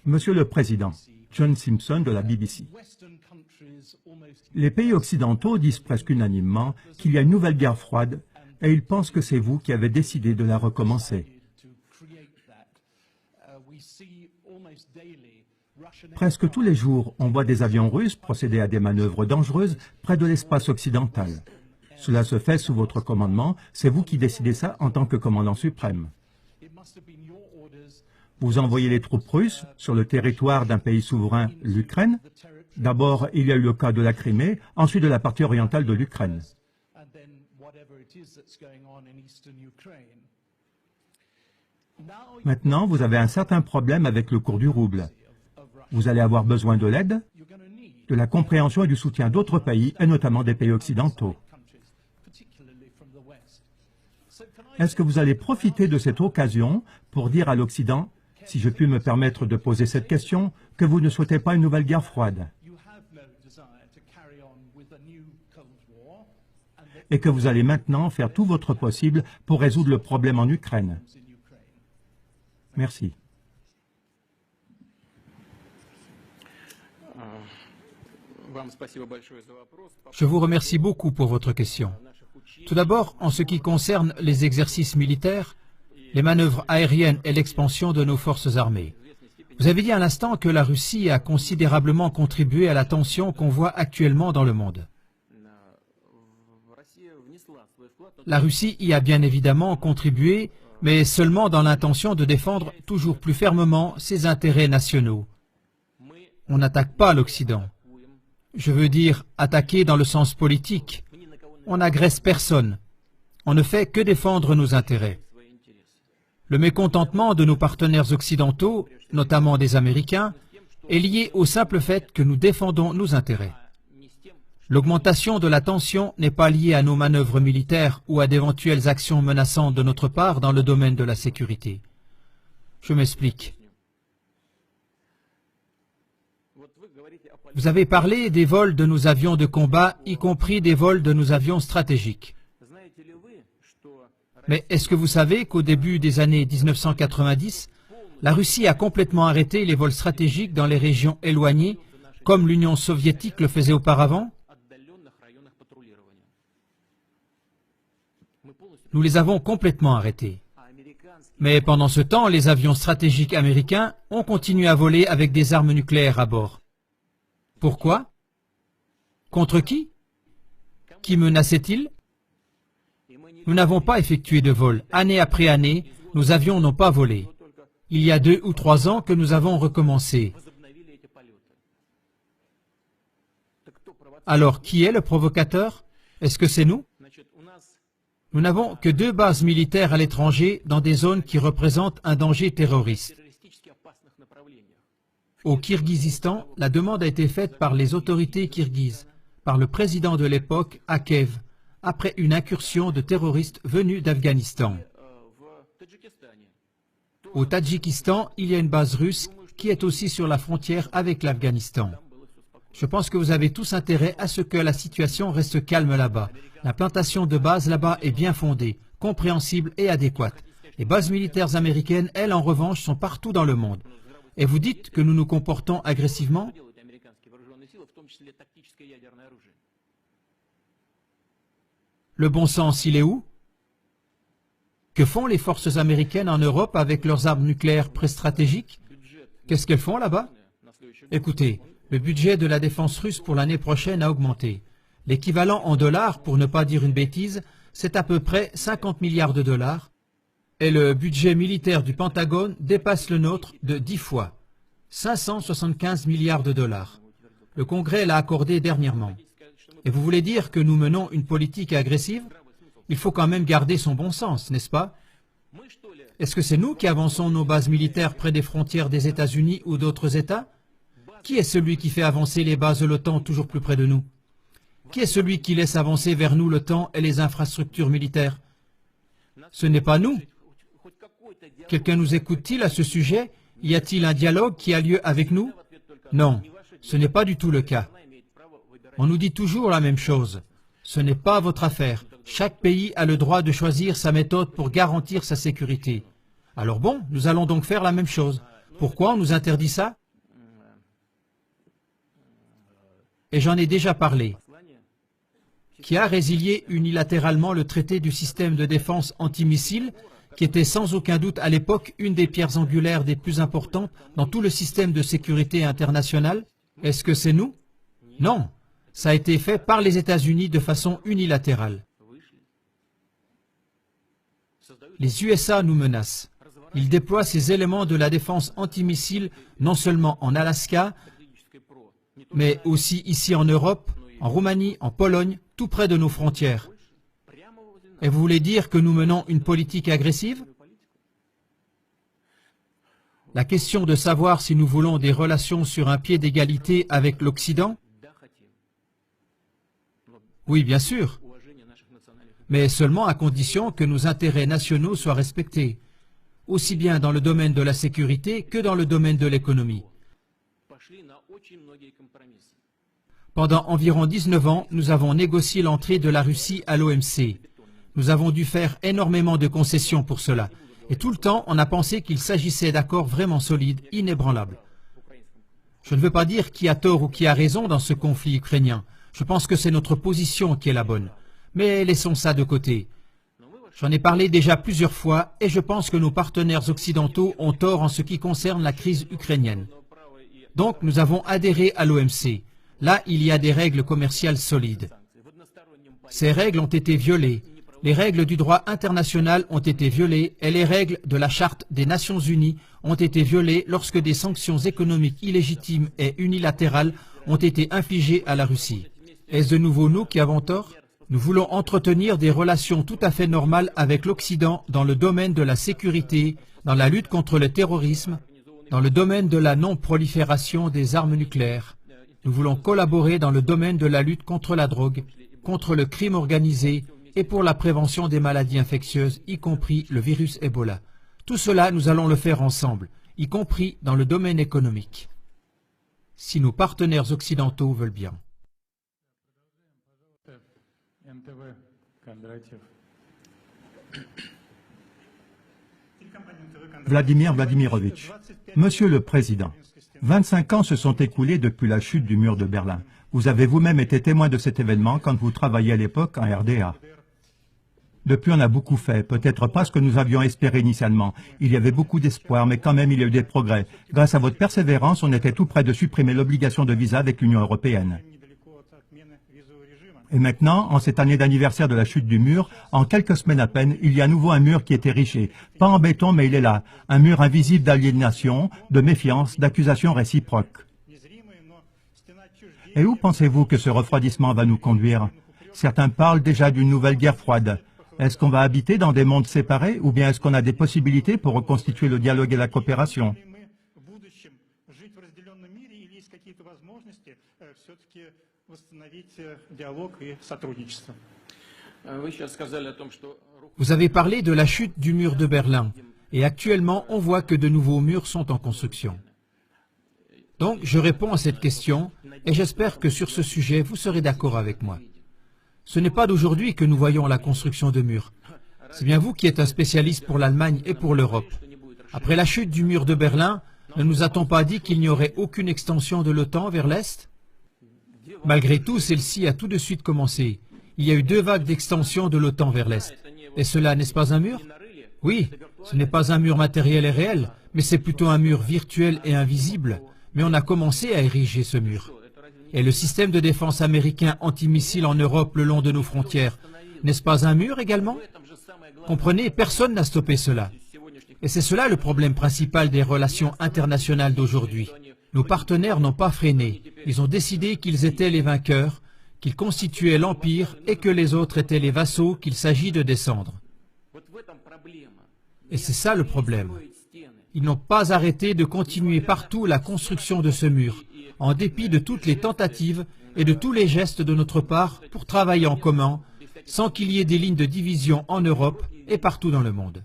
Monsieur le Président, John Simpson de la BBC. Les pays occidentaux disent presque unanimement qu'il y a une nouvelle guerre froide et ils pensent que c'est vous qui avez décidé de la recommencer. Presque tous les jours, on voit des avions russes procéder à des manœuvres dangereuses près de l'espace occidental. Cela se fait sous votre commandement, c'est vous qui décidez ça en tant que commandant suprême. Vous envoyez les troupes russes sur le territoire d'un pays souverain, l'Ukraine. D'abord, il y a eu le cas de la Crimée, ensuite de la partie orientale de l'Ukraine. Maintenant, vous avez un certain problème avec le cours du rouble. Vous allez avoir besoin de l'aide, de la compréhension et du soutien d'autres pays, et notamment des pays occidentaux. Est-ce que vous allez profiter de cette occasion pour dire à l'Occident, si je puis me permettre de poser cette question, que vous ne souhaitez pas une nouvelle guerre froide et que vous allez maintenant faire tout votre possible pour résoudre le problème en Ukraine? Merci. Je vous remercie beaucoup pour votre question. Tout d'abord, en ce qui concerne les exercices militaires, les manœuvres aériennes et l'expansion de nos forces armées. Vous avez dit à l'instant que la Russie a considérablement contribué à la tension qu'on voit actuellement dans le monde. La Russie y a bien évidemment contribué, mais seulement dans l'intention de défendre toujours plus fermement ses intérêts nationaux. On n'attaque pas l'Occident. Je veux dire attaquer dans le sens politique. On n'agresse personne. On ne fait que défendre nos intérêts. Le mécontentement de nos partenaires occidentaux, notamment des Américains, est lié au simple fait que nous défendons nos intérêts. L'augmentation de la tension n'est pas liée à nos manœuvres militaires ou à d'éventuelles actions menaçantes de notre part dans le domaine de la sécurité. Je m'explique. Vous avez parlé des vols de nos avions de combat, y compris des vols de nos avions stratégiques. Mais est-ce que vous savez qu'au début des années 1990, la Russie a complètement arrêté les vols stratégiques dans les régions éloignées, comme l'Union soviétique le faisait auparavant? Nous les avons complètement arrêtés. Mais pendant ce temps, les avions stratégiques américains ont continué à voler avec des armes nucléaires à bord. Pourquoi? Contre qui? Qui menaçait-il? Nous n'avons pas effectué de vol. Année après année, nos avions n'ont pas volé. Il y a 2 ou 3 ans que nous avons recommencé. Alors, qui est le provocateur? Est-ce que c'est nous? Nous n'avons que 2 bases militaires à l'étranger dans des zones qui représentent un danger terroriste. Au Kirghizistan, la demande a été faite par les autorités kirghizes, par le président de l'époque, Akev, après une incursion de terroristes venus d'Afghanistan. Au Tadjikistan, il y a une base russe qui est aussi sur la frontière avec l'Afghanistan. Je pense que vous avez tous intérêt à ce que la situation reste calme là-bas. L'implantation de bases là-bas est bien fondée, compréhensible et adéquate. Les bases militaires américaines, elles, en revanche, sont partout dans le monde. Et vous dites que nous nous comportons agressivement? Le bon sens, il est où? Que font les forces américaines en Europe avec leurs armes nucléaires pré-stratégiques? Qu'est-ce qu'elles font là-bas? Écoutez, le budget de la défense russe pour l'année prochaine a augmenté. L'équivalent en dollars, pour ne pas dire une bêtise, c'est à peu près 50 milliards de dollars. Et le budget militaire du Pentagone dépasse le nôtre de 10 fois. 575 milliards de dollars. Le Congrès l'a accordé dernièrement. Et vous voulez dire que nous menons une politique agressive? Il faut quand même garder son bon sens, n'est-ce pas? Est-ce que c'est nous qui avançons nos bases militaires près des frontières des États-Unis ou d'autres États? Qui est celui qui fait avancer les bases de l'OTAN toujours plus près de nous? Qui est celui qui laisse avancer vers nous l'OTAN et les infrastructures militaires? Ce n'est pas nous. Quelqu'un nous écoute-t-il à ce sujet? Y a-t-il un dialogue qui a lieu avec nous? Non, ce n'est pas du tout le cas. On nous dit toujours la même chose. Ce n'est pas votre affaire. Chaque pays a le droit de choisir sa méthode pour garantir sa sécurité. Alors bon, nous allons donc faire la même chose. Pourquoi on nous interdit ça? Et j'en ai déjà parlé. Qui a résilié unilatéralement le traité du système de défense antimissile, qui était sans aucun doute à l'époque une des pierres angulaires des plus importantes dans tout le système de sécurité internationale? Est-ce que c'est nous? Non, ça a été fait par les États-Unis de façon unilatérale. Les USA nous menacent. Ils déploient ces éléments de la défense antimissile non seulement en Alaska, mais aussi ici en Europe, en Roumanie, en Pologne, tout près de nos frontières. Et vous voulez dire que nous menons une politique agressive? La question de savoir si nous voulons des relations sur un pied d'égalité avec l'Occident? Oui, bien sûr, mais seulement à condition que nos intérêts nationaux soient respectés, aussi bien dans le domaine de la sécurité que dans le domaine de l'économie. Pendant environ 19 ans, nous avons négocié l'entrée de la Russie à l'OMC. Nous avons dû faire énormément de concessions pour cela. Et tout le temps, on a pensé qu'il s'agissait d'accords vraiment solides, inébranlables. Je ne veux pas dire qui a tort ou qui a raison dans ce conflit ukrainien. Je pense que c'est notre position qui est la bonne. Mais laissons ça de côté. J'en ai parlé déjà plusieurs fois et je pense que nos partenaires occidentaux ont tort en ce qui concerne la crise ukrainienne. Donc nous avons adhéré à l'OMC. Là, il y a des règles commerciales solides. Ces règles ont été violées. Les règles du droit international ont été violées et les règles de la Charte des Nations Unies ont été violées lorsque des sanctions économiques illégitimes et unilatérales ont été infligées à la Russie. Est-ce de nouveau nous qui avons tort? Nous voulons entretenir des relations tout à fait normales avec l'Occident dans le domaine de la sécurité, dans la lutte contre le terrorisme, dans le domaine de la non-prolifération des armes nucléaires. Nous voulons collaborer dans le domaine de la lutte contre la drogue, contre le crime organisé et pour la prévention des maladies infectieuses, y compris le virus Ebola. Tout cela, nous allons le faire ensemble, y compris dans le domaine économique, si nos partenaires occidentaux veulent bien. Vladimir Vladimirovitch. Monsieur le Président, 25 ans se sont écoulés depuis la chute du mur de Berlin. Vous avez vous-même été témoin de cet événement quand vous travailliez à l'époque en RDA. Depuis, on a beaucoup fait, peut-être pas ce que nous avions espéré initialement. Il y avait beaucoup d'espoir, mais quand même, il y a eu des progrès. Grâce à votre persévérance, on était tout près de supprimer l'obligation de visa avec l'Union européenne. Et maintenant, en cette année d'anniversaire de la chute du mur, en quelques semaines à peine, il y a à nouveau un mur qui est érigé. Pas en béton, mais il est là. Un mur invisible d'aliénation, de méfiance, d'accusations réciproques. Et où pensez-vous que ce refroidissement va nous conduire? Certains parlent déjà d'une nouvelle guerre froide. Est-ce qu'on va habiter dans des mondes séparés ou bien est-ce qu'on a des possibilités pour reconstituer le dialogue et la coopération? Vous avez parlé de la chute du mur de Berlin et actuellement on voit que de nouveaux murs sont en construction. Donc je réponds à cette question et j'espère que sur ce sujet vous serez d'accord avec moi. Ce n'est pas d'aujourd'hui que nous voyons la construction de murs. C'est bien vous qui êtes un spécialiste pour l'Allemagne et pour l'Europe. Après la chute du mur de Berlin, ne nous a-t-on pas dit qu'il n'y aurait aucune extension de l'OTAN vers l'Est? Malgré tout, celle-ci a tout de suite commencé. Il y a eu 2 vagues d'extension de l'OTAN vers l'Est. Et cela, n'est-ce pas un mur? Oui, ce n'est pas un mur matériel et réel, mais c'est plutôt un mur virtuel et invisible. Mais on a commencé à ériger ce mur. Et le système de défense américain antimissile en Europe le long de nos frontières, n'est-ce pas un mur également? Comprenez, personne n'a stoppé cela. Et c'est cela le problème principal des relations internationales d'aujourd'hui. Nos partenaires n'ont pas freiné. Ils ont décidé qu'ils étaient les vainqueurs, qu'ils constituaient l'empire et que les autres étaient les vassaux qu'il s'agit de descendre. Et c'est ça le problème. Ils n'ont pas arrêté de continuer partout la construction de ce mur, en dépit de toutes les tentatives et de tous les gestes de notre part pour travailler en commun, sans qu'il y ait des lignes de division en Europe et partout dans le monde.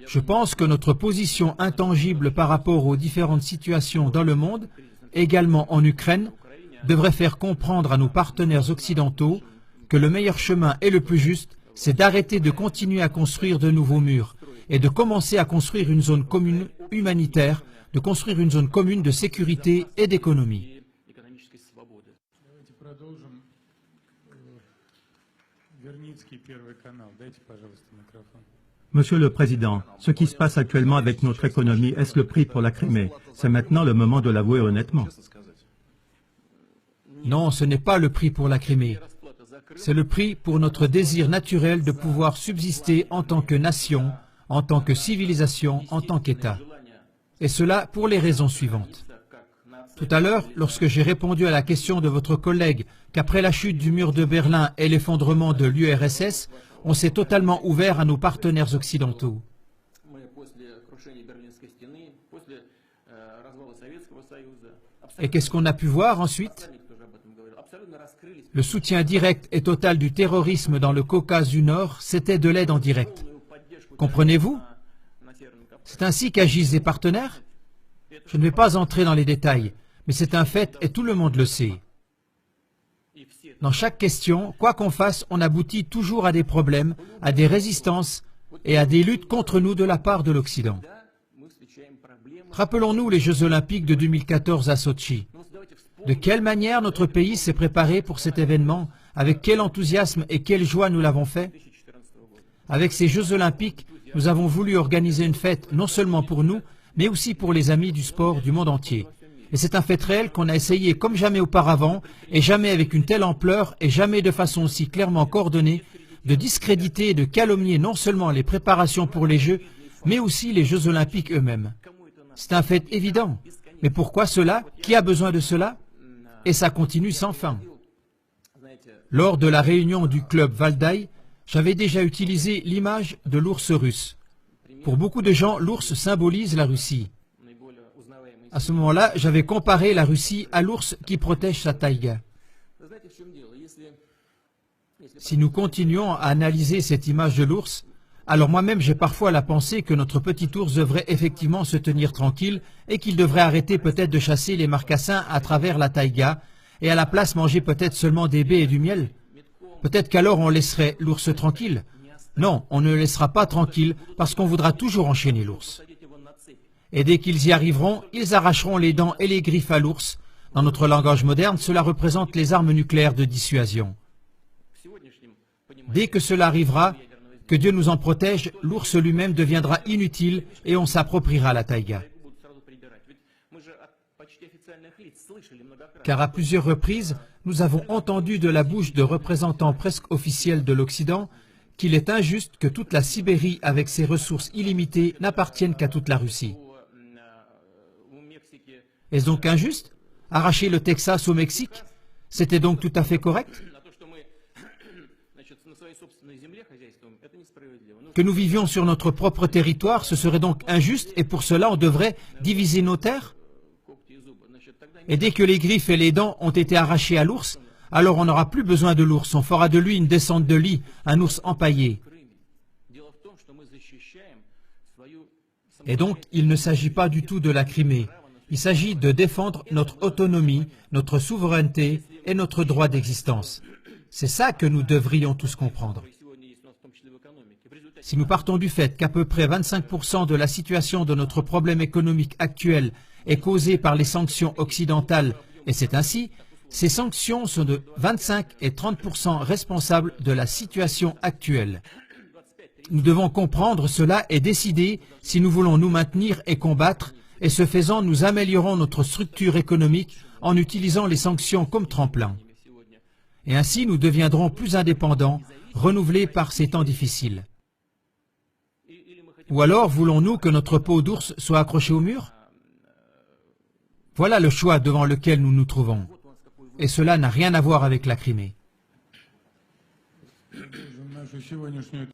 Je pense que notre position intangible par rapport aux différentes situations dans le monde, également en Ukraine, devrait faire comprendre à nos partenaires occidentaux que le meilleur chemin et le plus juste, c'est d'arrêter de continuer à construire de nouveaux murs est de commencer à construire une zone commune humanitaire, de construire une zone commune de sécurité et d'économie. Monsieur le Président, ce qui se passe actuellement avec notre économie, est-ce le prix pour la Crimée? C'est maintenant le moment de l'avouer honnêtement. Non, ce n'est pas le prix pour la Crimée. C'est le prix pour notre désir naturel de pouvoir subsister en tant que nation, en tant que civilisation, en tant qu'État. Et cela pour les raisons suivantes. Tout à l'heure, lorsque j'ai répondu à la question de votre collègue qu'après la chute du mur de Berlin et l'effondrement de l'URSS, on s'est totalement ouvert à nos partenaires occidentaux. Et qu'est-ce qu'on a pu voir ensuite? Le soutien direct et total du terrorisme dans le Caucase du Nord, c'était de l'aide en direct. Comprenez-vous? C'est ainsi qu'agissent les partenaires? Je ne vais pas entrer dans les détails, mais c'est un fait et tout le monde le sait. Dans chaque question, quoi qu'on fasse, on aboutit toujours à des problèmes, à des résistances et à des luttes contre nous de la part de l'Occident. Rappelons-nous les Jeux Olympiques de 2014 à Sotchi. De quelle manière notre pays s'est préparé pour cet événement, avec quel enthousiasme et quelle joie nous l'avons fait? Avec ces Jeux Olympiques, nous avons voulu organiser une fête non seulement pour nous, mais aussi pour les amis du sport du monde entier. Et c'est un fait réel qu'on a essayé comme jamais auparavant, et jamais avec une telle ampleur, et jamais de façon aussi clairement coordonnée, de discréditer et de calomnier non seulement les préparations pour les Jeux, mais aussi les Jeux Olympiques eux-mêmes. C'est un fait évident. Mais pourquoi cela? Qui a besoin de cela? Et ça continue sans fin. Lors de la réunion du club Valdai, j'avais déjà utilisé l'image de l'ours russe. Pour beaucoup de gens, l'ours symbolise la Russie. À ce moment-là, j'avais comparé la Russie à l'ours qui protège sa taïga. Si nous continuons à analyser cette image de l'ours, alors moi-même j'ai parfois la pensée que notre petit ours devrait effectivement se tenir tranquille et qu'il devrait arrêter peut-être de chasser les marcassins à travers la taïga et à la place manger peut-être seulement des baies et du miel. Peut-être qu'alors on laisserait l'ours tranquille. Non, on ne le laissera pas tranquille parce qu'on voudra toujours enchaîner l'ours. Et dès qu'ils y arriveront, ils arracheront les dents et les griffes à l'ours. Dans notre langage moderne, cela représente les armes nucléaires de dissuasion. Dès que cela arrivera, que Dieu nous en protège, l'ours lui-même deviendra inutile et on s'appropriera la taïga. Car à plusieurs reprises, nous avons entendu de la bouche de représentants presque officiels de l'Occident qu'il est injuste que toute la Sibérie, avec ses ressources illimitées, n'appartienne qu'à toute la Russie. Est-ce donc injuste? Arracher le Texas au Mexique? C'était donc tout à fait correct? Que nous vivions sur notre propre territoire, ce serait donc injuste et pour cela on devrait diviser nos terres? Et dès que les griffes et les dents ont été arrachées à l'ours, alors on n'aura plus besoin de l'ours, on fera de lui une descente de lit, un ours empaillé. Et donc, il ne s'agit pas du tout de la Crimée. Il s'agit de défendre notre autonomie, notre souveraineté et notre droit d'existence. C'est ça que nous devrions tous comprendre. Si nous partons du fait qu'à peu près 25% de la situation de notre problème économique actuel est causée par les sanctions occidentales, et c'est ainsi, ces sanctions sont de 25 et 30% responsables de la situation actuelle. Nous devons comprendre cela et décider si nous voulons nous maintenir et combattre, et ce faisant, nous améliorons notre structure économique en utilisant les sanctions comme tremplin. Et ainsi, nous deviendrons plus indépendants, renouvelés par ces temps difficiles. Ou alors, voulons-nous que notre peau d'ours soit accrochée au mur? Voilà le choix devant lequel nous nous trouvons. Et cela n'a rien à voir avec la Crimée.